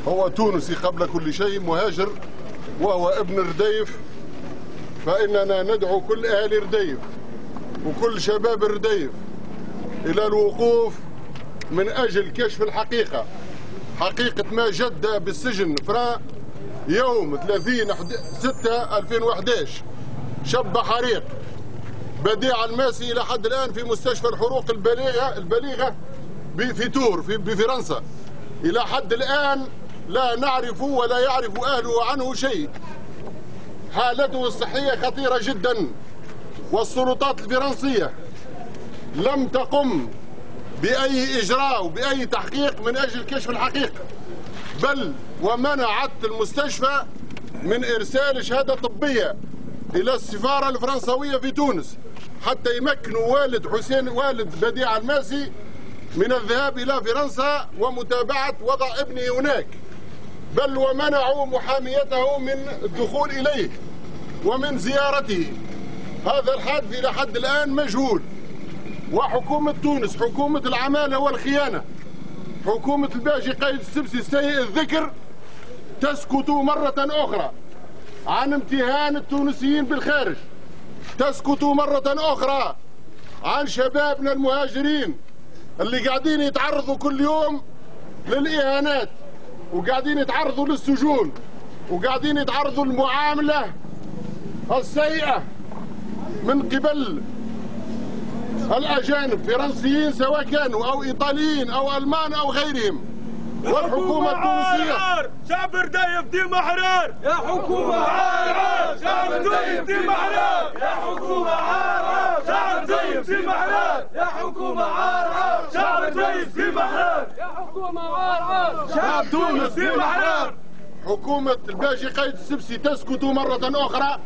هو تونسي قبل كل شيء، مهاجر وهو ابن رديف. فإننا ندعو كل أهل رديف وكل شباب رديف إلى الوقوف من أجل كشف الحقيقة، حقيقة ما جد بالسجن فران يوم 30/6/2011. شب حريق بديع الماسي إلى حد الآن في مستشفى الحروق البليغة في تور بفرنسا. إلى حد الآن لا نعرف ولا يعرف أهله عنه شيء. حالته الصحية خطيرة جدا، والسلطات الفرنسية لم تقم بأي إجراء وبأي تحقيق من أجل كشف الحقيقة، بل ومنعت المستشفى من إرسال شهادة طبية إلى السفارة الفرنسوية في تونس حتى يمكنوا والد بديع الماسي من الذهاب إلى فرنسا ومتابعة وضع ابنه هناك، بل ومنعوا محاميته من الدخول إليه ومن زيارته. هذا الحادث إلى حد الآن مجهول. وحكومة تونس، حكومة العمالة والخيانة، حكومة الباشي قايد السبسي السيء الذكر، تسكت مرة أخرى عن امتهان التونسيين بالخارج، تسكت مرة أخرى عن شبابنا المهاجرين اللي قاعدين يتعرضوا كل يوم للإهانات، وقاعدين يتعرضوا للسجون، وقاعدين يتعرضوا للمعاملة السيئة من قبل الأجانب فرنسيين سواء كانوا أو إيطاليين أو ألمان أو غيرهم. والحكومة التونسية شعب رديف ديما حرار، يا حكومة حرار، شعب رديف ديما حرار، يا حكومة حرار، شعب رديف ديما حرار، يا حكومة حرار، شعب رديف ديما حرار، يا حكومة حرار، شعب تونس ديما حرار. حكومة الباشي قايد السبسي تسكت مرة أخرى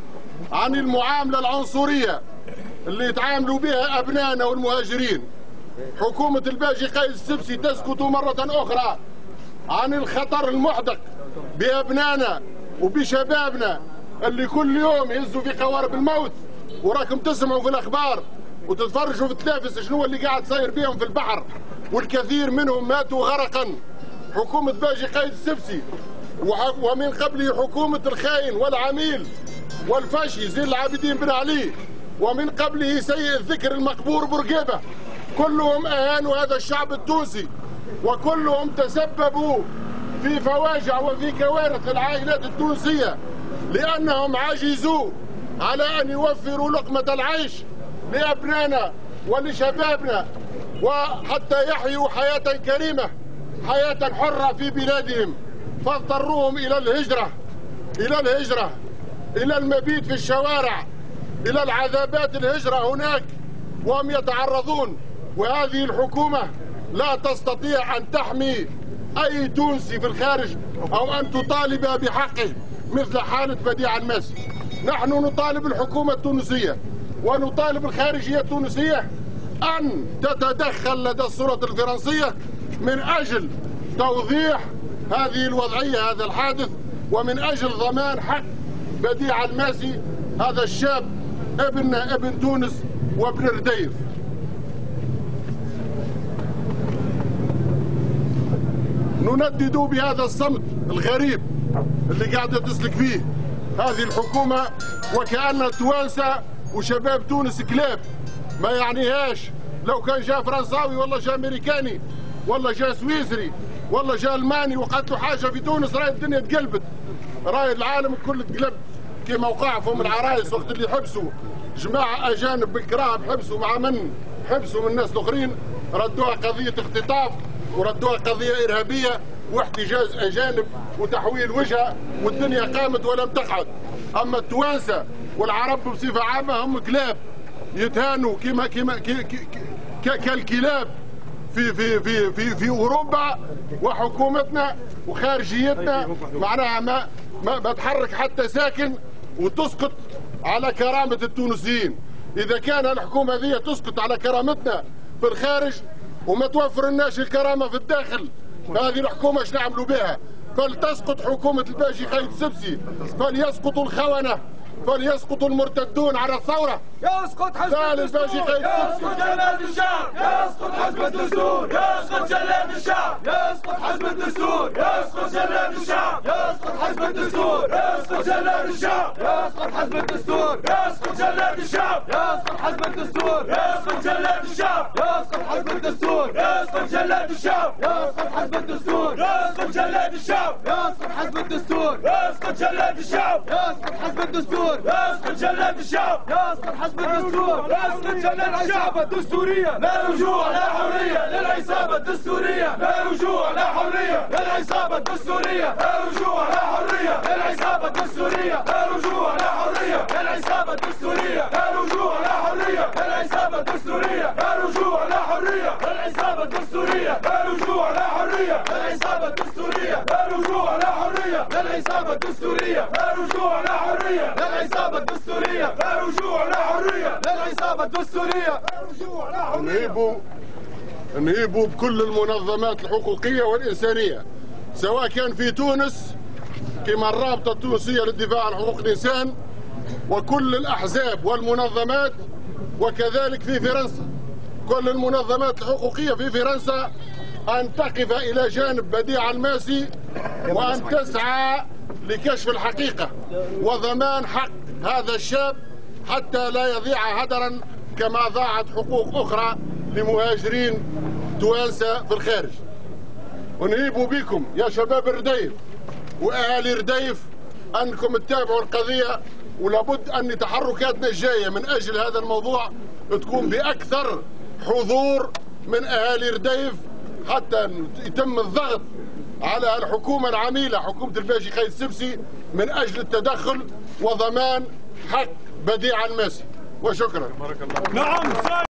عن المعاملة العنصرية اللي يتعاملوا بها أبنائنا والمهاجرين. حكومة الباشي قايد السبسي تسكت مرة أخرى عن الخطر المحدق بأبنائنا وبشبابنا اللي كل يوم يهزوا في قوارب الموت، وراكم تسمعوا في الأخبار وتتفرجوا في التلفزيون شنو اللي قاعد صاير بيهم في البحر، والكثير منهم ماتوا غرقا. حكومة باجي قايد السبسي ومن قبله حكومة الخاين والعميل والفاشي زين العابدين بن علي، ومن قبله سيء الذكر المقبور بورقيبة، كلهم أهانوا هذا الشعب التونسي، وكلهم تسببوا في فواجع وفي كوارث للعائلات التونسية، لأنهم عجزوا على أن يوفروا لقمة العيش لأبنائنا ولشبابنا، وحتى يحيوا حياة كريمة، حياة حرة في بلادهم، فاضطروهم إلى الهجرة، إلى المبيت في الشوارع، إلى العذابات الهجرة هناك وهم يتعرضون. وهذه الحكومة لا تستطيع أن تحمي أي تونسي في الخارج أو أن تطالب بحقه مثل حالة بديع الماسي. نحن نطالب الحكومة التونسية ونطالب الخارجية التونسية أن تتدخل لدى السلطة الفرنسية من أجل توضيح هذه الوضعية، هذا الحادث، ومن أجل ضمان حق بديع الماسي، هذا الشاب ابن تونس وابن رديف. نندد بهذا الصمت الغريب اللي قاعدة تسلك فيه هذه الحكومة، وكأن التوانسة وشباب تونس كلاب ما يعنيهاش. لو كان جاء فرنساوي ولا جاء أمريكاني ولا جاء سويسري ولا جاء ألماني وقالت له حاجة في تونس، راهي الدنيا تقلبت، راهي العالم الكل تقلب. كما وقع فيهم العرايس وقت اللي حبسوا جماعة أجانب بالكراه، حبسوا مع من؟ حبسوا من الناس الآخرين، ردوها قضية اختطاف وردوها قضية إرهابية واحتجاز أجانب وتحويل وجهة، والدنيا قامت ولم تقعد. أما التوانسة والعرب بصفة عامة هم كلاب يتهانوا كالكلاب في أوروبا، وحكومتنا وخارجيتنا معناها ما تحرك حتى ساكن وتسقط على كرامة التونسيين. إذا كان الحكومة هذه تسقط على كرامتنا في الخارج وما توفر لناش الكرامة في الداخل، فهذه الحكومة ايش نعملوا بها؟ فلتسقط حكومة الباشي قايد السبسي، فليسقطوا الخونة فليسقط المرتدون على الثورة. يسقط حزب الدستور، يسقط جلاد الشعب، يسقط حزب الدستور، يسقط جلاد الشعب، يسقط حزب الدستور، يسقط جلاد الشعب، يسقط حزب الدستور، يسقط جلاد الشعب، يسقط حزب الدستور، يسقط جلاد الشعب، يسقط حزب الدستور، يسقط جلاد الشعب، يسقط حزب الدستور، يسقط جلاد الشعب، يسقط حزب الدستور، يسقط جلاد الشعب، يسقط حزب الدستور، يسقط جلاد الشعب، يسقط حزب الدستور، يسقط جلاد الشعب، يسقط حزب الدستور، يسقط جلاد الشعب الدستورية، لا رجوع لا حرية للعصابة الدستورية، لا رجوع لا حرية للعصابة الدستورية، لا رجوع لا حرية للعصابة الدستورية، لا رجوع لا حرية للعصابة الدستورية، لا رجوع لا حرية للعصابة الدستورية، لا رجوع لا حرية للعصابة الدستورية، لا رجوع لا حرية للعصابة الدستورية، لا رجوع لا حرية للعصابة الدستورية، لا رجوع لا حرية للعصابة الدستورية، لا رجوع لا حرية للعصابة الدستورية، لا رجوع لا حرية. نهيبوا بكل المنظمات الحقوقية والإنسانية، سواء كان في تونس كما الرابطة التونسية للدفاع عن حقوق الإنسان وكل الأحزاب والمنظمات، وكذلك في فرنسا كل المنظمات الحقوقية في فرنسا أن تقف إلى جانب بديع الماسي وأن تسعى لكشف الحقيقة وضمان حق هذا الشاب حتى لا يضيع هدرا كما ضاعت حقوق أخرى لمهاجرين توانسة في الخارج. ونهيب بكم يا شباب الرديف وأهالي رديف أنكم تتابعوا القضية، ولابد أن تحركاتنا الجاية من أجل هذا الموضوع تكون بأكثر حضور من أهالي رديف حتى يتم الضغط على الحكومة العميلة حكومة الباشي خالد السبسي من أجل التدخل وضمان حق بديع الماسي. وشكرا. نعم.